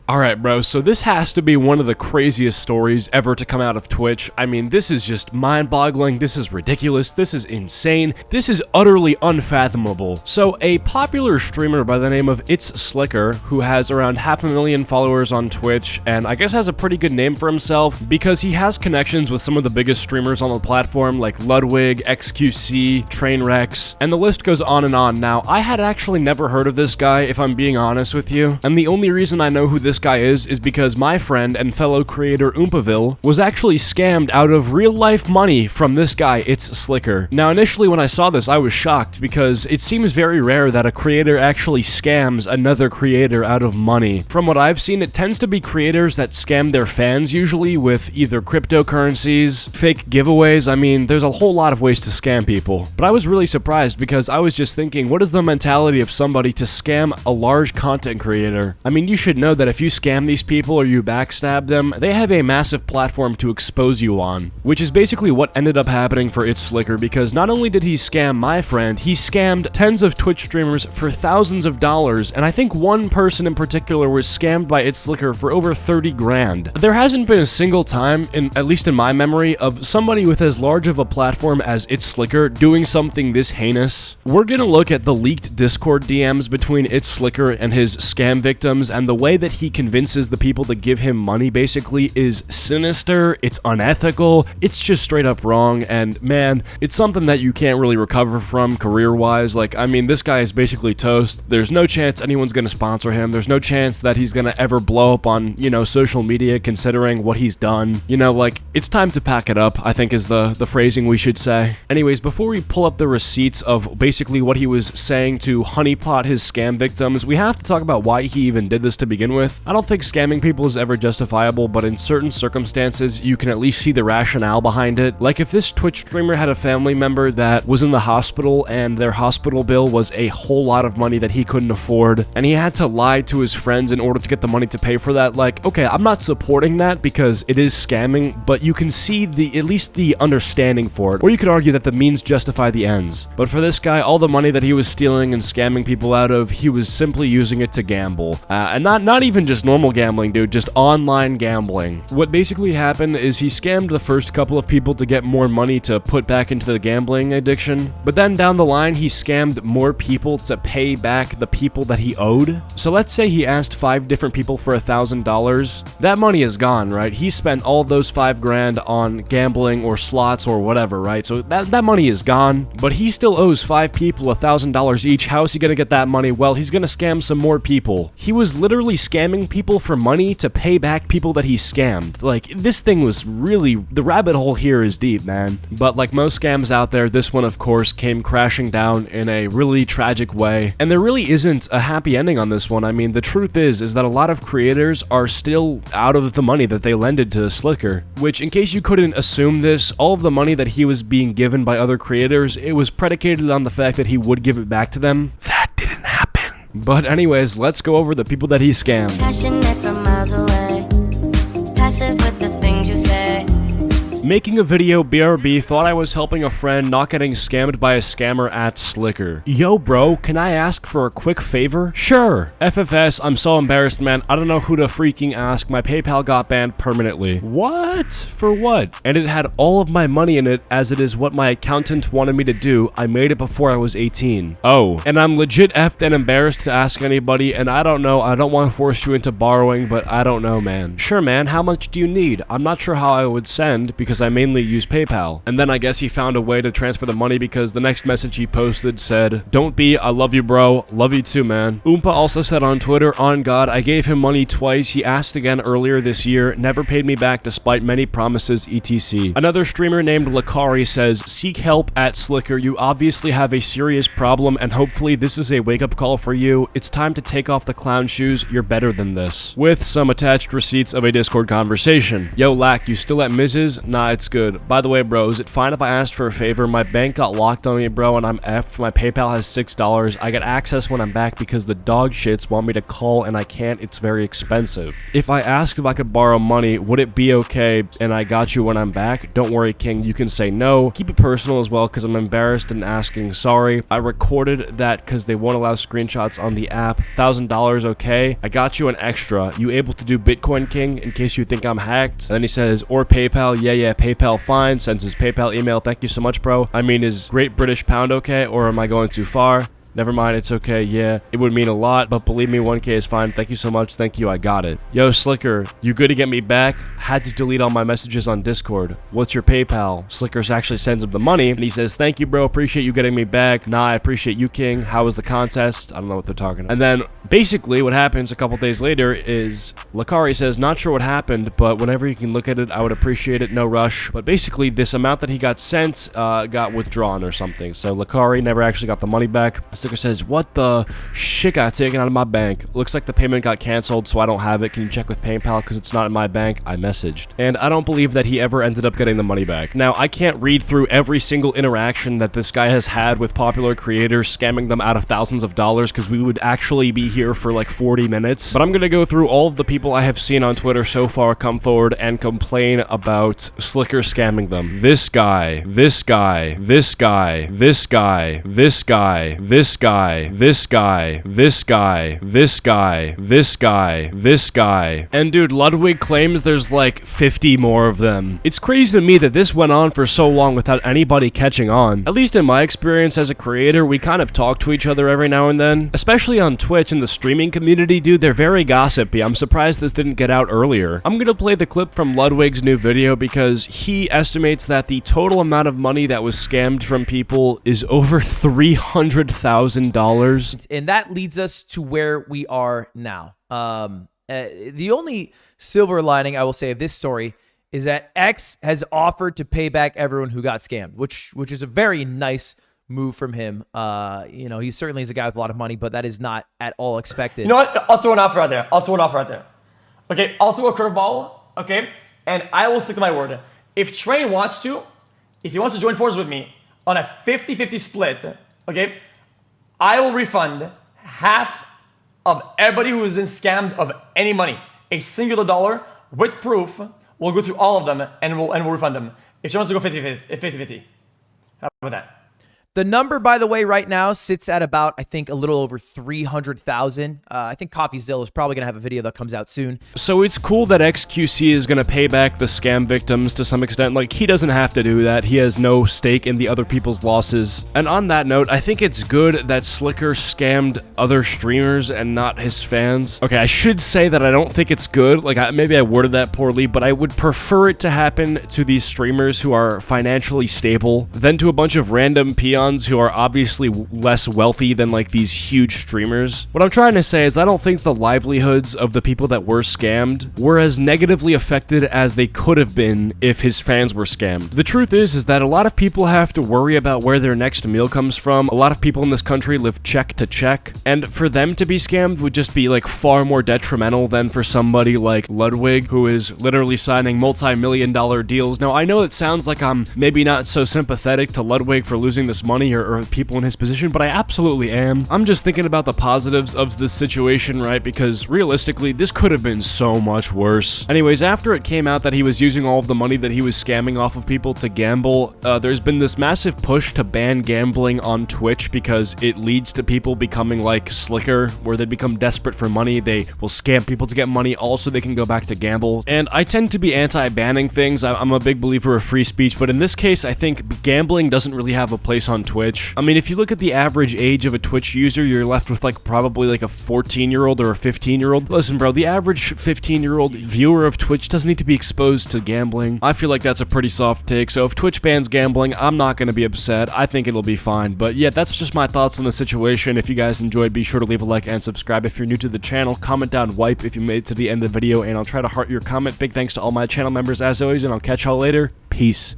Alright bro, so this has to be one of the craziest stories ever to come out of Twitch. I mean, this is just mind-boggling, this is ridiculous, this is insane, this is utterly unfathomable. So a popular streamer by the name of It's Slicker, who has around 500,000 followers on Twitch, and I guess has a pretty good name for himself because he has connections with some of the biggest streamers on the platform like Ludwig, XQC, Trainwrecks, and the list goes on and on. Now, I had actually never heard of this guy, if I'm being honest with you, and the only reason I know who this guy is because my friend and fellow creator Oompaville was actually scammed out of real-life money from this guy, It's Slicker. Now, initially when I saw this, I was shocked because it seems very rare that a creator actually scams another creator out of money. From what I've seen, it tends to be creators that scam their fans usually with either cryptocurrencies, fake giveaways. I mean, there's a whole lot of ways to scam people. But I was really surprised because I was just thinking, what is the mentality of somebody to scam a large content creator? I mean, you should know that if you scam these people or you backstab them, they have a massive platform to expose you on, which is basically what ended up happening for It's Slicker, because not only did he scam my friend, he scammed tens of Twitch streamers for thousands of dollars, and I think one person in particular was scammed by It's Slicker for over 30 grand. There hasn't been a single time, at least in my memory, of somebody with as large of a platform as It's Slicker doing something this heinous. We're gonna look at the leaked Discord DMs between It's Slicker and his scam victims, and the way that he convinces the people to give him money basically is sinister, it's unethical, it's just straight up wrong, and man, it's something that you can't really recover from career-wise. Like, I mean, this guy is basically toast. There's no chance anyone's gonna sponsor him. There's no chance that he's gonna ever blow up on, you know, social media considering what he's done. You know, like, it's time to pack it up, I think is the phrasing we should say. Anyways, before we pull up the receipts of basically what he was saying to honeypot his scam victims, we have to talk about why he even did this to begin with. I don't think scamming people is ever justifiable, but in certain circumstances, you can at least see the rationale behind it. Like if this Twitch streamer had a family member that was in the hospital and their hospital bill was a whole lot of money that he couldn't afford, and he had to lie to his friends in order to get the money to pay for that, like, okay, I'm not supporting that because it is scamming, but you can see at least the understanding for it, or you could argue that the means justify the ends. But for this guy, all the money that he was stealing and scamming people out of, he was simply using it to gamble. And not even just normal gambling, dude, just online gambling. What basically happened is he scammed the first couple of people to get more money to put back into the gambling addiction, but then down the line he scammed more people to pay back the people that he owed. So let's say he asked 5 different people for $1,000. That money is gone, right? He spent all those 5 grand on gambling or slots or whatever, right? So that money is gone, but he still owes 5 people $1,000 each. How is he gonna get that money? Well, he's gonna scam some more people. He was literally scamming people for money to pay back people that he scammed. Like, this thing was really, the rabbit hole here is deep, man. But like most scams out there, this one of course came crashing down in a really tragic way, and there really isn't a happy ending on this one. I mean, the truth is that a lot of creators are still out of the money that they lended to Slicker, which, in case you couldn't assume this, all of the money that he was being given by other creators, it was predicated on the fact that he would give it back to them. That didn't happen. But anyways, let's go over the people that he scammed. Passionate from miles away, passive with the things you say. Making a video, BRB thought I was helping a friend not getting scammed by a scammer at Slicker. Yo bro, can I ask for a quick favor? Sure. FFS, I'm so embarrassed, man. I don't know who to freaking ask. My PayPal got banned permanently. What? For what? And it had all of my money in it, as it is what my accountant wanted me to do. I made it before I was 18. Oh. And I'm legit effed and embarrassed to ask anybody, and I don't know, I don't want to force you into borrowing, but I don't know, man. Sure, man, how much do you need? I'm not sure how I would send, because I mainly use PayPal. And then I guess he found a way to transfer the money because the next message he posted said, "Don't be, I love you bro, love you too man." Oompa also said on Twitter, "On God, I gave him money twice. He asked again earlier this year, never paid me back despite many promises, etc." Another streamer named Lakari says, "Seek help at Slicker. You obviously have a serious problem and hopefully this is a wake-up call for you. It's time to take off the clown shoes. You're better than this." With some attached receipts of a Discord conversation. Yo Lac, you still at Mrs.? Nah, Nah, it's good. By the way, bro, is it fine if I asked for a favor? My bank got locked on me, bro, and I'm effed. My PayPal has $6. I get access when I'm back because the dog shits want me to call and I can't. It's very expensive. If I asked if I could borrow money, would it be okay and I got you when I'm back? Don't worry, King. You can say no. Keep it personal as well because I'm embarrassed and asking sorry. I recorded that because they won't allow screenshots on the app. $1,000, okay? I got you an extra. You able to do Bitcoin, King, in case you think I'm hacked? And then he says, or PayPal. Yeah, PayPal fine. Sends his PayPal email. Thank you so much, bro. I mean, is Great British Pound okay, or am I going too far? Never mind, it's okay, yeah. It would mean a lot, but believe me, 1K is fine. Thank you so much. Thank you, I got it. Yo, Slicker, you good to get me back? Had to delete all my messages on Discord. What's your PayPal? Slicker actually sends him the money, and he says, thank you, bro. Appreciate you getting me back. Nah, I appreciate you, King. How was the contest? I don't know what they're talking about. And then, basically, what happens a couple days later is Lakari says, not sure what happened, but whenever you can look at it, I would appreciate it. No rush. But basically, this amount that he got sent got withdrawn or something. So Lakari never actually got the money back. Slicker says, what the shit got taken out of my bank? Looks like the payment got canceled, so I don't have it. Can you check with PayPal because it's not in my bank? I messaged. And I don't believe that he ever ended up getting the money back. Now, I can't read through every single interaction that this guy has had with popular creators, scamming them out of thousands of dollars because we would actually be here for like 40 minutes. But I'm gonna go through all of the people I have seen on Twitter so far come forward and complain about Slicker scamming them. This guy, this guy, this guy, this guy, this guy, this guy, this guy, this guy, this guy, this guy, this guy. And dude, Ludwig claims there's like 50 more of them. It's crazy to me that this went on for so long without anybody catching on. At least in my experience as a creator, we kind of talk to each other every now and then. Especially on Twitch and the streaming community, dude, they're very gossipy. I'm surprised this didn't get out earlier. I'm gonna play the clip from Ludwig's new video because he estimates that the total amount of money that was scammed from people is over $300,000. And that leads us to where we are now. The only silver lining I will say of this story is that X has offered to pay back everyone who got scammed, which is a very nice move from him. You know, he certainly is a guy with a lot of money, but that is not at all expected. You know what? I'll throw an offer out there. Okay, I'll throw a curveball, okay? And I will stick to my word. If Train wants to, if he wants to join forces with me on a 50-50 split, okay, I will refund half of everybody who has been scammed of any money. A singular dollar with proof. We'll go through all of them and we'll refund them. If she wants to go 50-50. How about that? The number, by the way, right now sits at about, I think, a little over 300,000. I think CoffeeZilla is probably going to have a video that comes out soon. So it's cool that XQC is going to pay back the scam victims to some extent. Like, he doesn't have to do that. He has no stake in the other people's losses. And on that note, I think it's good that Slicker scammed other streamers and not his fans. Okay, I should say that I don't think it's good. Like, maybe I worded that poorly, but I would prefer it to happen to these streamers who are financially stable than to a bunch of random peons who are obviously less wealthy than like these huge streamers. What I'm trying to say is I don't think the livelihoods of the people that were scammed were as negatively affected as they could have been if his fans were scammed. The truth is that a lot of people have to worry about where their next meal comes from. A lot of people in this country live check to check, and for them to be scammed would just be like far more detrimental than for somebody like Ludwig, who is literally signing multi-million-dollar deals. Now, I know it sounds like I'm maybe not so sympathetic to Ludwig for losing this money or people in his position, but I absolutely am. I'm just thinking about the positives of this situation, right? Because realistically, this could have been so much worse. Anyways, after it came out that he was using all of the money that he was scamming off of people to gamble, there's been this massive push to ban gambling on Twitch because it leads to people becoming like Slicker, where they become desperate for money. They will scam people to get money, also they can go back to gamble. And I tend to be anti-banning things. I'm a big believer of free speech, but in this case, I think gambling doesn't really have a place on Twitch. I mean, if you look at the average age of a Twitch user, you're left with like probably like a 14-year-old or a 15-year-old. Listen, bro, the average 15-year-old viewer of Twitch doesn't need to be exposed to gambling. I feel like that's a pretty soft take, so if Twitch bans gambling, I'm not going to be upset. I think it'll be fine, but yeah, that's just my thoughts on the situation. If you guys enjoyed, be sure to leave a like and subscribe. If you're new to the channel, comment down wipe if you made it to the end of the video, and I'll try to heart your comment. Big thanks to all my channel members as always, and I'll catch y'all later. Peace.